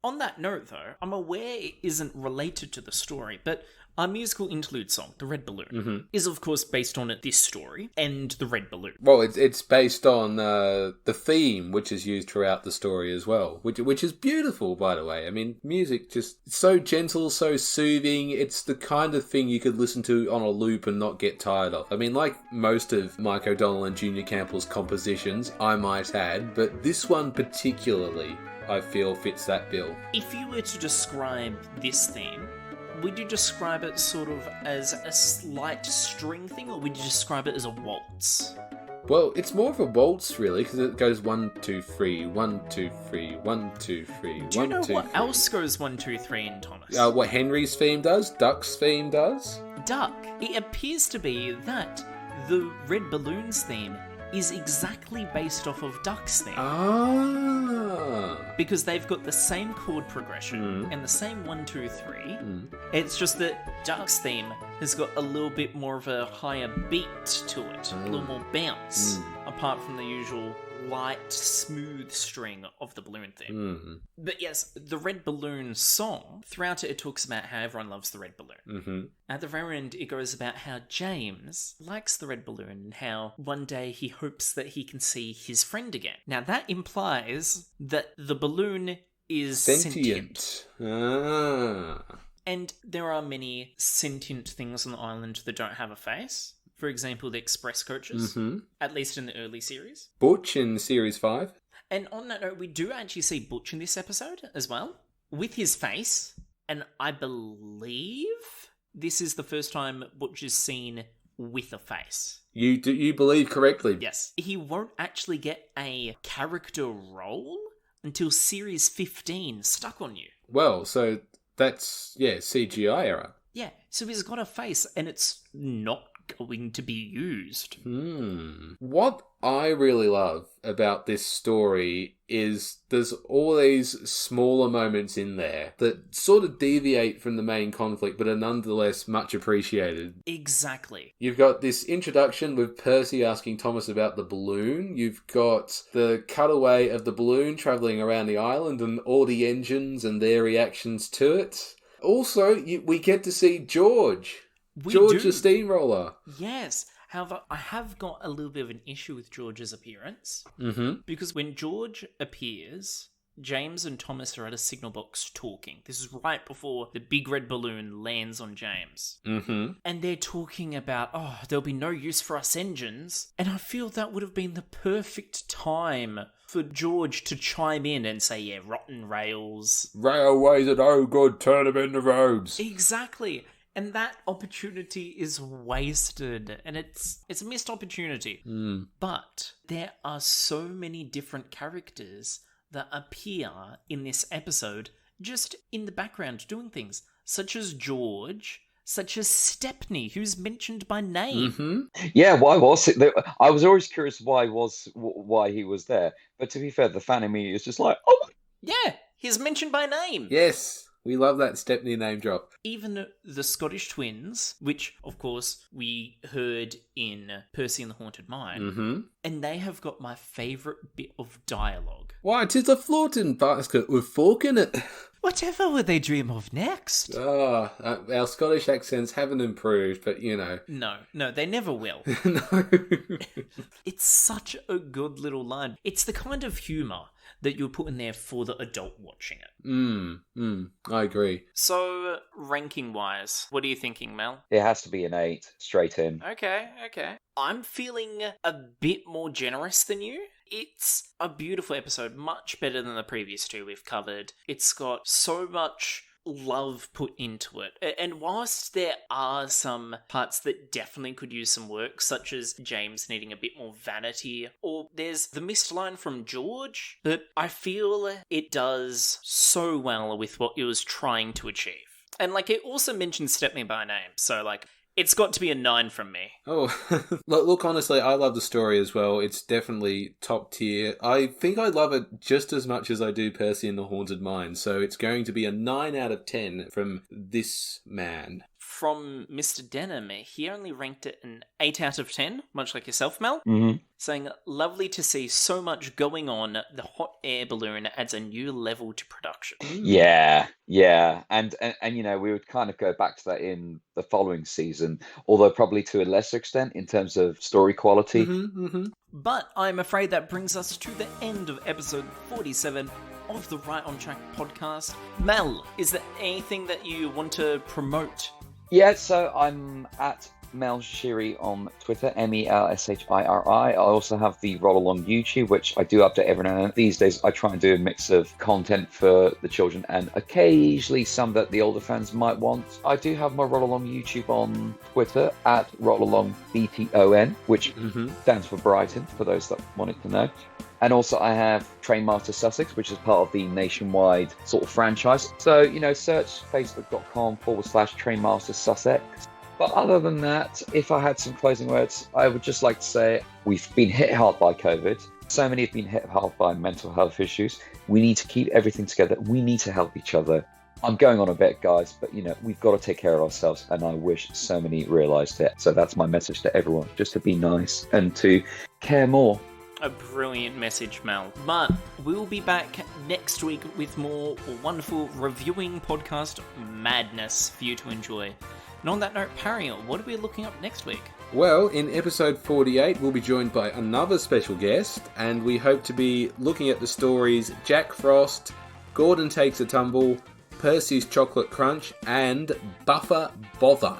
On that note, though, I'm aware it isn't related to the story, but our musical interlude song, The Red Balloon, is of course based on this story and The Red Balloon. Well, it's based on the theme, which is used throughout the story as well, which is beautiful, by the way. I mean, music just so gentle, so soothing. It's the kind of thing you could listen to on a loop and not get tired of. I mean, like most of Mike O'Donnell and Junior Campbell's compositions, I might add, but this one particularly, I feel, fits that bill. If you were to describe this theme, would you describe it sort of as a slight string thing, or would you describe it as a waltz? Well, it's more of a waltz, really, because it goes 1, 2, 3, 1, 2, 3, 1, 2, 3, 1, Do you know 2, what 3. else goes 1, 2, 3 in Thomas? What Henry's theme does, Duck's theme does. Duck. It appears to be that the Red Balloons theme is exactly based off of Duck's theme. Ah. Because they've got the same chord progression and the same 1, 2, 3. It's just that Duck's theme has got a little bit more of a higher beat to it, a little more bounce, apart from the usual light, smooth string of the balloon theme. But yes, the Red Balloon song, throughout it talks about how everyone loves the red balloon. At the very end, it goes about how James likes the red balloon and how one day he hopes that he can see his friend again. Now that implies that the balloon is sentient. Ah. And there are many sentient things on the island that don't have a face. For example, the express coaches, at least in the early series. Butch in Series 5. And on that note, we do actually see Butch in this episode as well, with his face. And I believe this is the first time Butch is seen with a face. You believe correctly. Yes. He won't actually get a character role until Series 15, Stuck on You. Well, so that's, CGI era. Yeah, so he's got a face and it's not going to be used. What I really love about this story is there's all these smaller moments in there that sort of deviate from the main conflict but are nonetheless much appreciated. Exactly. You've got this introduction with Percy asking Thomas about the balloon. You've got the cutaway of the balloon travelling around the island and all the engines and their reactions to it. Also, we get to see George. George the steamroller. Yes. However, I have got a little bit of an issue with George's appearance. Because when George appears, James and Thomas are at a signal box talking. This is right before the big red balloon lands on James. And they're talking about, there'll be no use for us engines. And I feel that would have been the perfect time for George to chime in and say, rotten rails. Railways are no good, turn them into roads. Exactly. And that opportunity is wasted, and it's a missed opportunity. But there are so many different characters that appear in this episode just in the background doing things, such as George, such as Stepney, who's mentioned by name. Yeah, why was it? I was always curious why he was there. But to be fair, the fan in me is just like, oh, yeah, he's mentioned by name. Yes. We love that Stepney name drop. Even the Scottish twins, which, of course, we heard in Percy and the Haunted Mine, and they have got my favourite bit of dialogue. Why, 'tis a floating basket with folk in it. Whatever will they dream of next? Our Scottish accents haven't improved, but you know. No, they never will. No. It's such a good little line. It's the kind of humour that you put in there for the adult watching it. I agree. So, ranking-wise, what are you thinking, Mel? it has to be an 8, straight in. Okay. I'm feeling a bit more generous than you. It's a beautiful episode, much better than the previous two we've covered. It's got so much love put into it. And whilst there are some parts that definitely could use some work, such as James needing a bit more vanity, or there's the missed line from George, but I feel it does so well with what it was trying to achieve. And it also mentions Stepney by name, so it's got to be a 9 from me. Oh, look, honestly, I love the story as well. It's definitely top tier. I think I love it just as much as I do Percy and the Haunted Mine, so it's going to be a 9 out of 10 from this man. From Mr. Denham, he only ranked it an 8 out of 10, much like yourself, Mel. Saying, lovely to see so much going on. The hot air balloon adds a new level to production. Yeah. And we would kind of go back to that in the following season, although probably to a lesser extent in terms of story quality. But I'm afraid that brings us to the end of episode 47 of the Right on Track podcast. Mel, is there anything that you want to promote? Yeah, so I'm at Mel Shiri on Twitter, MELSHIRI. I also have the Roll Along YouTube, which I do update every now and then. These days, I try and do a mix of content for the children and occasionally some that the older fans might want. I do have my Roll Along YouTube on Twitter at RollAlongBTON, which stands for Brighton, for those that wanted to know. And also I have Trainmaster Sussex, which is part of the nationwide sort of franchise. So, search facebook.com/Trainmaster Sussex. But other than that, if I had some closing words, I would just like to say we've been hit hard by COVID. So many have been hit hard by mental health issues. We need to keep everything together. We need to help each other. I'm going on a bit, guys, but we've got to take care of ourselves, and I wish so many realised it. So that's my message to everyone, just to be nice and to care more. A brilliant message, Mel. But we'll be back next week with more wonderful reviewing podcast madness for you to enjoy. And on that note, Parry, what are we looking up next week? Well, in episode 48, we'll be joined by another special guest, and we hope to be looking at the stories Jack Frost, Gordon Takes a Tumble, Percy's Chocolate Crunch, and Buffer Bother.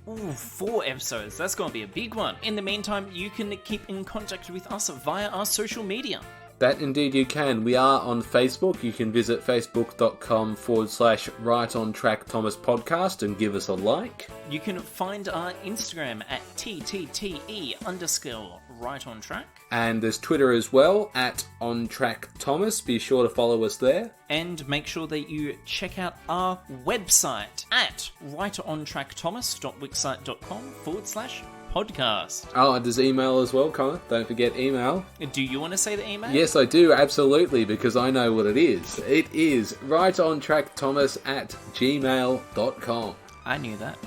Ooh, 4 episodes. That's going to be a big one. In the meantime, you can keep in contact with us via our social media. That indeed you can. We are on Facebook. You can visit facebook.com/Right on Track Thomas Podcast and give us a like. You can find our Instagram at TTTE_Right on Track. And there's Twitter as well, at On Track Thomas. Be sure to follow us there. And make sure that you check out our website at writerontrackthomas.wixsite.com/podcast. Oh, and there's email as well, Connor. Don't forget email. Do you want to say the email? Yes, I do, absolutely, because I know what it is. It is writeontrackthomas@gmail.com. I knew that.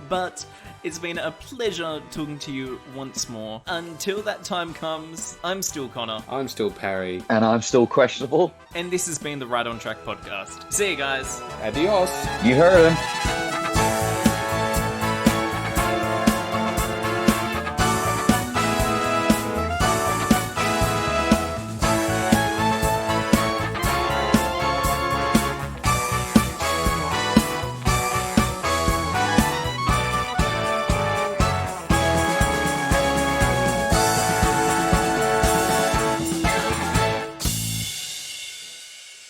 But it's been a pleasure talking to you once more. Until that time comes, I'm still Connor. I'm still Parry. And I'm still questionable. And this has been the Right on Track podcast. See you guys. Adios. You heard him.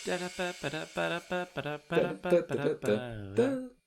Da-da-ba-ba-da-ba-da-ba-da-ba-da-ba-da-ba.